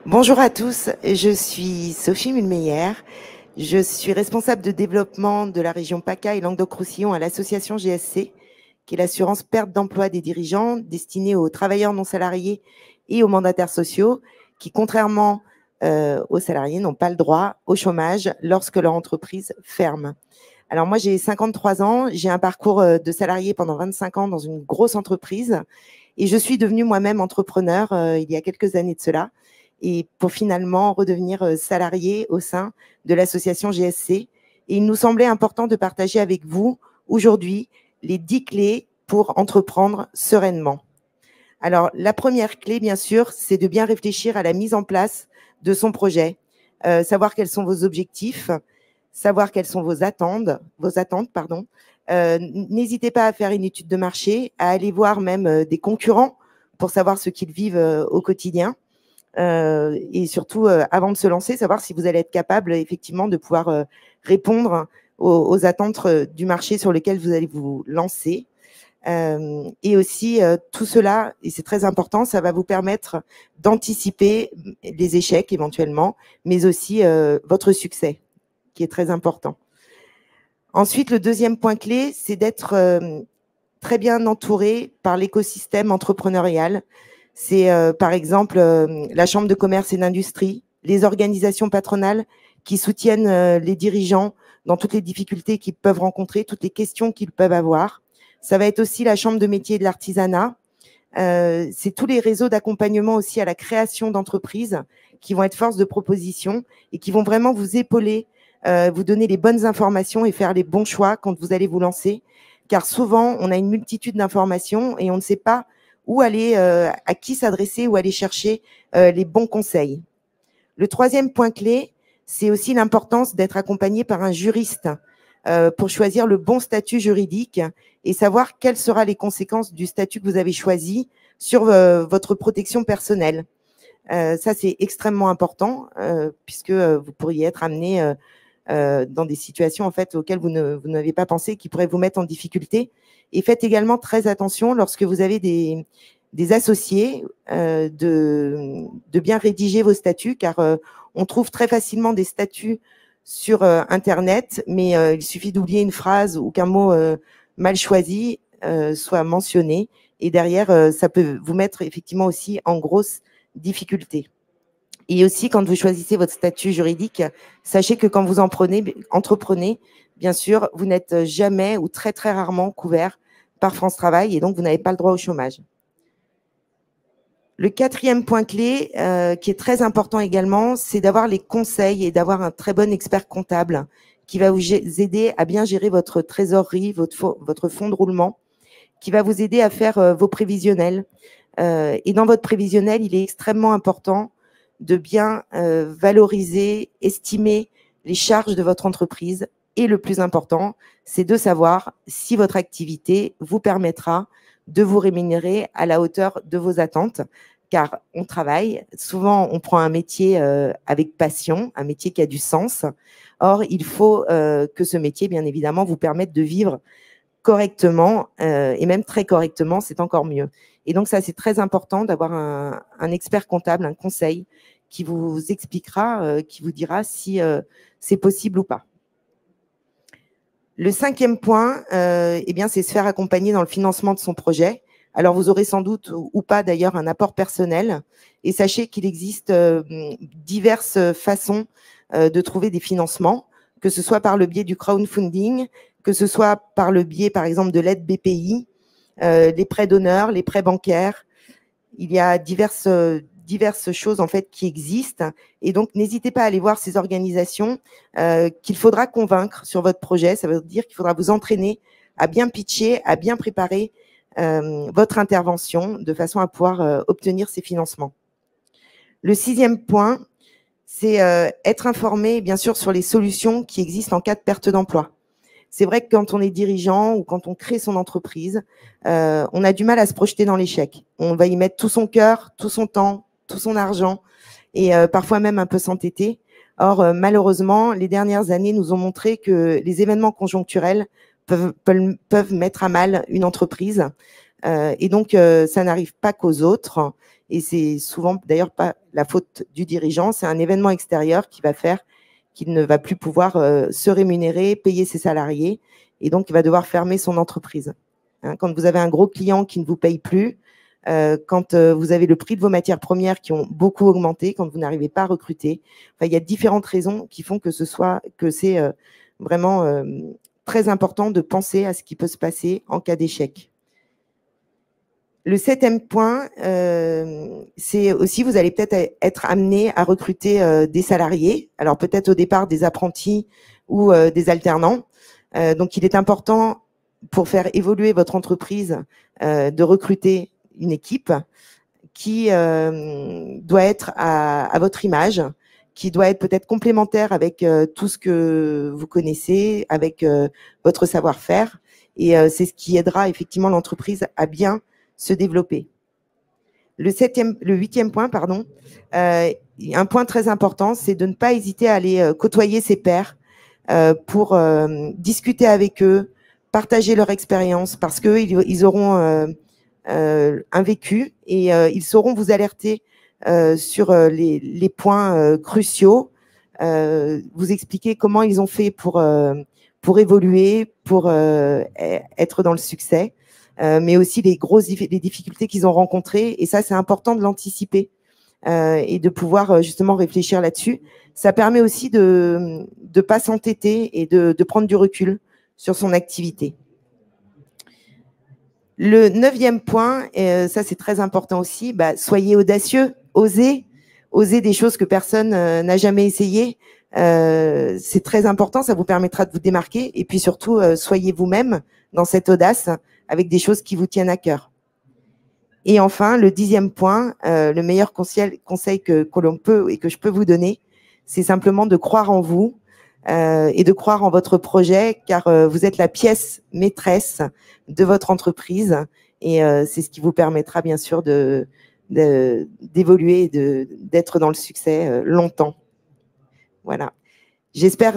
Bonjour à tous, je suis Sophie Mulmeyer. Je suis responsable de développement de la région PACA et Languedoc-Roussillon à l'association GSC, qui est l'assurance perte d'emploi des dirigeants destinée aux travailleurs non salariés et aux mandataires sociaux qui, contrairement aux salariés, n'ont pas le droit au chômage lorsque leur entreprise ferme. Alors moi, j'ai 53 ans, j'ai un parcours de salarié pendant 25 ans dans une grosse entreprise et je suis devenue moi-même entrepreneur il y a quelques années de cela, et pour finalement redevenir salarié au sein de l'association GSC. Et il nous semblait important de partager avec vous aujourd'hui les 10 clés pour entreprendre sereinement. Alors, la première clé, bien sûr, c'est de bien réfléchir à la mise en place de son projet, savoir quels sont vos objectifs, savoir quelles sont vos attentes, pardon. N'hésitez pas à faire une étude de marché, à aller voir même des concurrents pour savoir ce qu'ils vivent au quotidien. Et surtout, avant de se lancer, savoir si vous allez être capable effectivement de pouvoir répondre aux attentes du marché sur lequel vous allez vous lancer. Et aussi, tout cela, et c'est très important, ça va vous permettre d'anticiper les échecs éventuellement, mais aussi votre succès, qui est très important. Ensuite, le deuxième point clé, c'est d'être très bien entouré par l'écosystème entrepreneurial. C'est par exemple la Chambre de commerce et d'industrie, les organisations patronales qui soutiennent les dirigeants dans toutes les difficultés qu'ils peuvent rencontrer, toutes les questions qu'ils peuvent avoir. Ça va être aussi la Chambre de métier et de l'artisanat. C'est tous les réseaux d'accompagnement aussi à la création d'entreprises qui vont être force de proposition et qui vont vraiment vous épauler, vous donner les bonnes informations et faire les bons choix quand vous allez vous lancer. Car souvent, on a une multitude d'informations et on ne sait pas où aller, à qui s'adresser, où aller chercher les bons conseils. Le troisième point clé, c'est aussi l'importance d'être accompagné par un juriste pour choisir le bon statut juridique et savoir quelles seront les conséquences du statut que vous avez choisi sur votre protection personnelle. Ça, c'est extrêmement important puisque vous pourriez être amené dans des situations en fait auxquelles vous n'avez pas pensé, qui pourraient vous mettre en difficulté. Et faites également très attention lorsque vous avez des associés de bien rédiger vos statuts, car on trouve très facilement des statuts sur Internet, mais il suffit d'oublier une phrase ou qu'un mot mal choisi soit mentionné, et derrière, ça peut vous mettre effectivement aussi en grosse difficulté. Et aussi, quand vous choisissez votre statut juridique, sachez que quand vous entreprenez, bien sûr, vous n'êtes jamais ou très, très rarement couvert par France Travail et donc vous n'avez pas le droit au chômage. Le quatrième point clé, qui est très important également, c'est d'avoir les conseils et d'avoir un très bon expert comptable qui va vous aider à bien gérer votre trésorerie, votre fonds de roulement, qui va vous aider à faire vos prévisionnels. Et dans votre prévisionnel, il est extrêmement important de bien valoriser, estimer les charges de votre entreprise. Et le plus important, c'est de savoir si votre activité vous permettra de vous rémunérer à la hauteur de vos attentes. Car on travaille, souvent on prend un métier avec passion, un métier qui a du sens. Or, il faut que ce métier, bien évidemment, vous permette de vivre correctement, et même très correctement, c'est encore mieux. Et donc ça, c'est très important d'avoir un expert comptable, un conseil qui vous expliquera, qui vous dira si c'est possible ou pas. Le cinquième point, eh bien, c'est se faire accompagner dans le financement de son projet. Alors, vous aurez sans doute ou pas d'ailleurs un apport personnel. Et sachez qu'il existe diverses façons de trouver des financements, que ce soit par le biais du crowdfunding, que ce soit par le biais, par exemple, de l'aide BPI, les prêts d'honneur, les prêts bancaires. Il y a diverses choses en fait qui existent, et donc n'hésitez pas à aller voir ces organisations qu'il faudra convaincre sur votre projet. Ça veut dire qu'il faudra vous entraîner à bien pitcher, à bien préparer votre intervention de façon à pouvoir obtenir ces financements. Le sixième point, c'est être informé bien sûr sur les solutions qui existent en cas de perte d'emploi. C'est vrai que quand on est dirigeant ou quand on crée son entreprise, on a du mal à se projeter dans l'échec. On va y mettre tout son cœur, tout son temps, tout son argent et parfois même un peu s'entêter. Or, malheureusement, les dernières années nous ont montré que les événements conjoncturels peuvent mettre à mal une entreprise. Et donc, ça n'arrive pas qu'aux autres. Et c'est souvent d'ailleurs pas la faute du dirigeant, c'est un événement extérieur qui va faire qu'il ne va plus pouvoir se rémunérer, payer ses salariés, et donc il va devoir fermer son entreprise. Hein, quand vous avez un gros client qui ne vous paye plus, quand vous avez le prix de vos matières premières qui ont beaucoup augmenté, quand vous n'arrivez pas à recruter, enfin, il y a différentes raisons qui font que c'est vraiment très important de penser à ce qui peut se passer en cas d'échec. Le 7e point, c'est aussi, vous allez peut-être être amené à recruter des salariés, alors peut-être au départ des apprentis ou des alternants. Donc, il est important, pour faire évoluer votre entreprise, de recruter une équipe qui doit être à votre image, qui doit être peut-être complémentaire avec tout ce que vous connaissez, avec votre savoir-faire. Et c'est ce qui aidera effectivement l'entreprise à bien se développer. Le 8e point, pardon, un point très important, c'est de ne pas hésiter à aller côtoyer ses pairs pour discuter avec eux, partager leur expérience, parce qu'ils auront un vécu et ils sauront vous alerter sur les points cruciaux, vous expliquer comment ils ont fait pour évoluer, pour être dans le succès. Mais aussi les difficultés qu'ils ont rencontrées. Et ça, c'est important de l'anticiper et de pouvoir justement réfléchir là-dessus. Ça permet aussi de ne pas s'entêter et de prendre du recul sur son activité. Le 9e point, ça c'est très important aussi, soyez audacieux, osez des choses que personne n'a jamais essayées. C'est très important, ça vous permettra de vous démarquer. Et puis surtout, soyez vous-même dans cette audace, avec des choses qui vous tiennent à cœur. Et enfin, le 10e point, le meilleur conseil que l'on peut et que je peux vous donner, c'est simplement de croire en vous et de croire en votre projet, car vous êtes la pièce maîtresse de votre entreprise et c'est ce qui vous permettra bien sûr d'évoluer et d'être dans le succès longtemps. Voilà. J'espère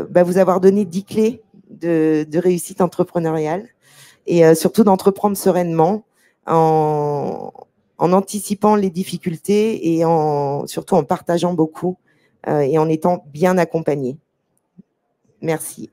vous avoir donné 10 clés de réussite entrepreneuriale. Et surtout d'entreprendre sereinement en anticipant les difficultés et surtout en partageant beaucoup et en étant bien accompagné. Merci.